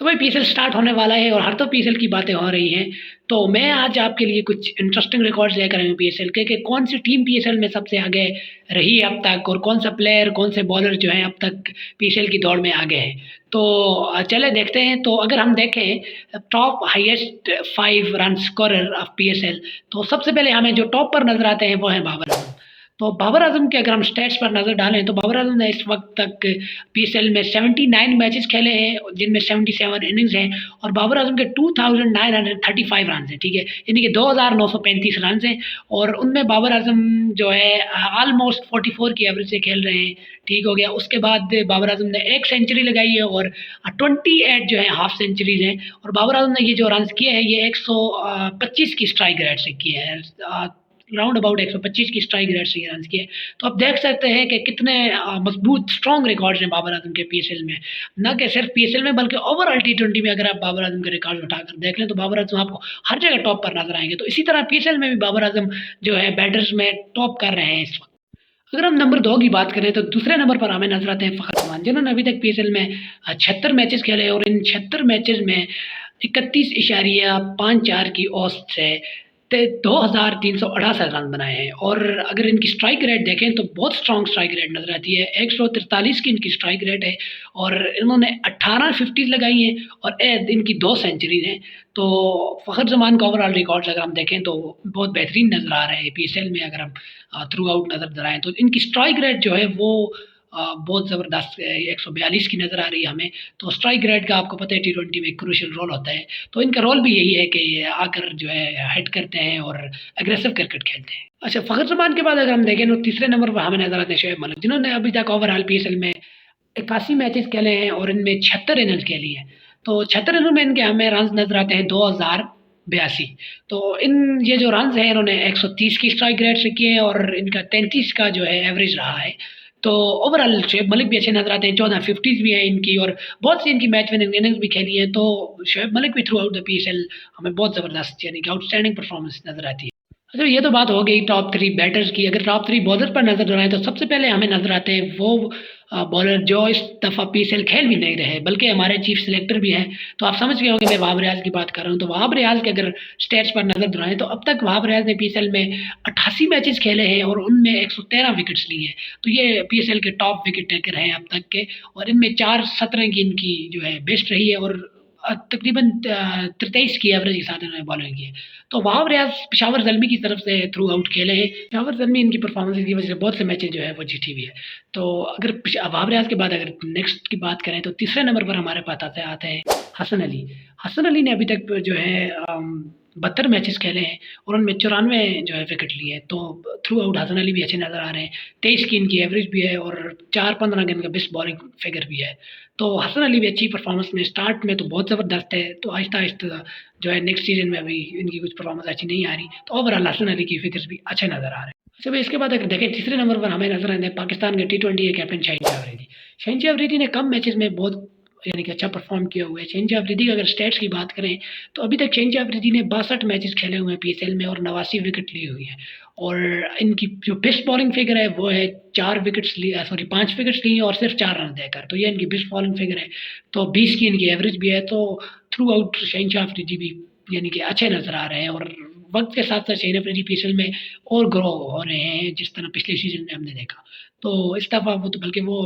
तो भाई PSL start होने वाला है और हर तो पीएसएल की बातें हो रही हैं। तो मैं आज आपके लिए कुछ इंटरेस्टिंग रिकॉर्ड्स लेकर आया हूँ पीएसएल के कि कौन सी टीम पीएसएल में सबसे आगे रही है अब तक और कौन सा प्लेयर कौन से बॉलर जो हैं अब तक पीएसएल की दौड़ में आगे हैं। तो चले देखते हैं। तो अगर हम देखें top highest 5 run scorer of PSL, तो सबसे पहले हमें जो टॉप पर नजर आते हैं वो हैं बाबर आजम। तो बाबर आजम के अगर हम स्टैट्स पर नज़र डालें तो बाबर आजम ने इस वक्त तक पीएसएल में 79 मैचेस खेले हैं जिनमें 77 इनिंग्स हैं और बाबर आजम के 2935 रन हैं, ठीक है, यानी कि 2935 रन हैं और उनमें बाबर आजम जो है ऑलमोस्ट 44 की एवरेज से खेल रहे हैं। ठीक हो गया। उसके बाद बाबर आजम ने एक सेंचुरी लगाई है और 28 जो है हाफ सेंचुरीज हैं और बाबर आजम ने ये जो रन किए हैं ये 125 की स्ट्राइक रेट से किए हैं, राउंड अबाउट 125 की स्ट्राइक रेट से ये रन किए। तो आप देख सकते हैं कि कितने मजबूत स्ट्रॉन्ग रिकॉर्ड्स हैं बाबर आजम के पीएसएल में, न कि सिर्फ पीएसएल में बल्कि ओवरऑल टी20 में अगर आप बाबर आजम के रिकॉर्ड उठाकर देख लें तो बाबर आजम आपको हर जगह टॉप पर नजर आएंगे। तो इसी तरह पीएसएल में भी बाबर आजम जो है बैटर्स में टॉप कर रहे हैं इस वक्त। अगर हम नंबर 2 की बात करें तो दूसरे नंबर पर हमें नजर आते हैं फ़खर जमान, जिन्होंने अभी तक पीएसएल में 76 मैचेस खेले और इन 76 मैचेस में 31.54 की औसत से 2368 रन बनाए हैं और अगर इनकी स्ट्राइक रेट देखें तो बहुत स्ट्रॉन्ग स्ट्राइक रेट नजर आती है। 143 की इनकी स्ट्राइक रेट है और इन्होंने 18 50 लगाई हैं और इनकी 2 सेंचुरीज हैं। तो फ़खर जमान का ओवरऑल रिकॉर्ड्स अगर हम देखें तो बहुत बेहतरीन नज़र आ रहे हैं पीएसएल में। अगर हम थ्रू आउट नज़र दराएँ तो इनकी स्ट्राइक रेट जो है वो बहुत ज़बरदस्त 142 की नज़र आ रही है हमें। तो स्ट्राइक रेट का आपको पता है टी20 में क्रूशियल रोल होता है, तो इनका रोल भी यही है कि आकर जो है हिट करते हैं और एग्रेसिव क्रिकेट खेलते हैं। अच्छा, फ़खर जमान के बाद अगर हम देखें तो तीसरे नंबर पर हमें नज़र आते हैं शोएब मलिक, जिन्होंने अभी तक ओवरऑल पीएसएल में 81 मैचेस खेले हैं और इनमें 76 इनिंग्स खेली हैं। तो 76 इनिंग्स में इनके हमें रन नज़र आते हैं 2082। तो इन ये जो रन हैं इन्होंने 130 की स्ट्राइक रेट से किए हैं और इनका 33 का जो है एवरेज रहा है। तो ओवरऑल शोएब मलिक भी अच्छे नज़र आते हैं, 14 50s भी हैं इनकी और बहुत सी इनकी मैच विनिंग इनिंग्स भी खेली हैं। तो शोएब मलिक भी थ्रू आउट द पीएसएल हमें बहुत ज़बरदस्त यानी कि आउटस्टैंडिंग परफॉर्मेंस नज़र आती है। अच्छा, ये तो बात हो गई टॉप 3 बैटर्स की। अगर टॉप 3 बॉलर पर नज़र दौड़ाएँ तो सबसे पहले हमें नज़र आते हैं वो बॉलर जो इस दफ़ा पीएसएल खेल भी नहीं रहे बल्कि हमारे चीफ सिलेक्टर भी हैं। तो आप समझ गए होंगे मैं वहाब रियाज की बात कर रहा हूँ। तो वहाब रियाज के अगर स्टैट्स पर नज़र दौड़ाएँ तो अब तक वहाब रियाज ने पीएसएल में 88 मैचेस खेले हैं और उनमें 113 विकेट्स लिए हैं। तो ये पीएसएल के टॉप विकेट टेकर हैं अब तक के और इनमें 4-17 की इनकी जो है बेस्ट रही है और तकरीबन 23 की एवरेज के साथ इन्होंने बॉलिंग की है। तो वहाब रियाज पेशावर ज़ल्मी की तरफ से थ्रू आउट खेले हैं। पेशावर ज़ल्मी इनकी परफॉर्मेंस की वजह से बहुत से मैचेस जो है वो जीती हुई है। तो अगर वहाब रियाज के बाद अगर नेक्स्ट की बात करें तो तीसरे नंबर पर हमारे पास आते हैं हसन अली। हसन अली ने अभी तक जो है 72 मैचेस खेले हैं और उनमें 94 जो है विकेट लिए हैं। तो थ्रू आउट हसन अली भी अच्छे नज़र आ रहे हैं। 23 की इनकी एवरेज भी है और 4-15 का इनका बेस्ट बॉलिंग फिगर भी है। तो हसन अली भी अच्छी परफॉर्मेंस में स्टार्ट में तो बहुत ज़बरदस्त है, तो आहिस्ता आहिस्ता जो है नेक्स्ट सीजन में अभी इनकी कुछ परफॉर्मेंस अच्छी नहीं आ रही। तो ओवरऑल हसन अली की फिगर्स भी अच्छे नज़र आ रहे हैं। अच्छा भाई, इसके बाद अगर देखें तीसरे नंबर पर हमें नजर आते हैं पाकिस्तान के टी20 के कैप्टन शाहीन अफरीदी। शाहीन अफरीदी ने कम मैचेस में बहुत यानी कि अच्छा परफॉर्म किया हुआ है। शाहीन अफरीदी की अगर स्टैट्स की बात करें तो अभी तक शाहीन अफरीदी ने 62 मैचेस खेले हुए हैं पीएसएल में और 89 विकेट ली हुई है और इनकी जो बेस्ट बॉलिंग फिगर है वो है 5 विकेट्स लिए और सिर्फ 4 रन देकर। तो ये इनकी बेस्ट बॉलिंग फिगर है। तो 20 की इनकी एवरेज भी है। तो थ्रू आउट शाहीन अफरीदी भी यानी कि अच्छे नज़र आ रहे हैं और वक्त के साथ साथ शाहीन अफरीदी पीएसएल में और ग्रो हो रहे हैं जिस तरह पिछले सीजन में हमने देखा। तो इस दफ़ा वो तो बल्कि वो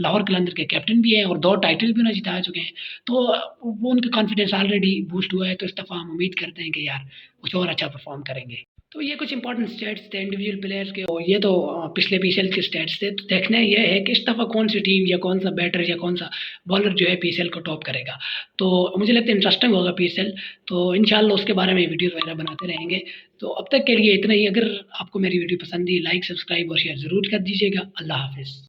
लाहौर कलंदर के कैप्टन भी हैं और 2 टाइटल भी उन्हें जिता चुके हैं। तो वो उनका कॉन्फिडेंस ऑलरेडी बूस्ट हुआ है। तो इस दफ़ा हम उम्मीद करते हैं कि यार कुछ और अच्छा परफॉर्म करेंगे। तो ये कुछ इंपॉर्टेंट स्टैट्स थे इंडिविजुअल प्लेयर्स के और ये तो पिछले पीएसएल के स्टैट्स थे। तो देखना ये है कि इस दफ़ा कौन सी टीम या कौन सा बैटर या कौन सा बॉलर जो है पीएसएल को टॉप करेगा। तो मुझे लगता है इंटरेस्टिंग होगा पीएसएल। तो इंशाल्लाह उसके बारे में वीडियो वगैरह बनाते रहेंगे। तो अब तक के लिए इतना ही। अगर आपको मेरी वीडियो पसंद आई लाइक सब्सक्राइब और शेयर ज़रूर कर दीजिएगा। अल्लाह हाफिज़।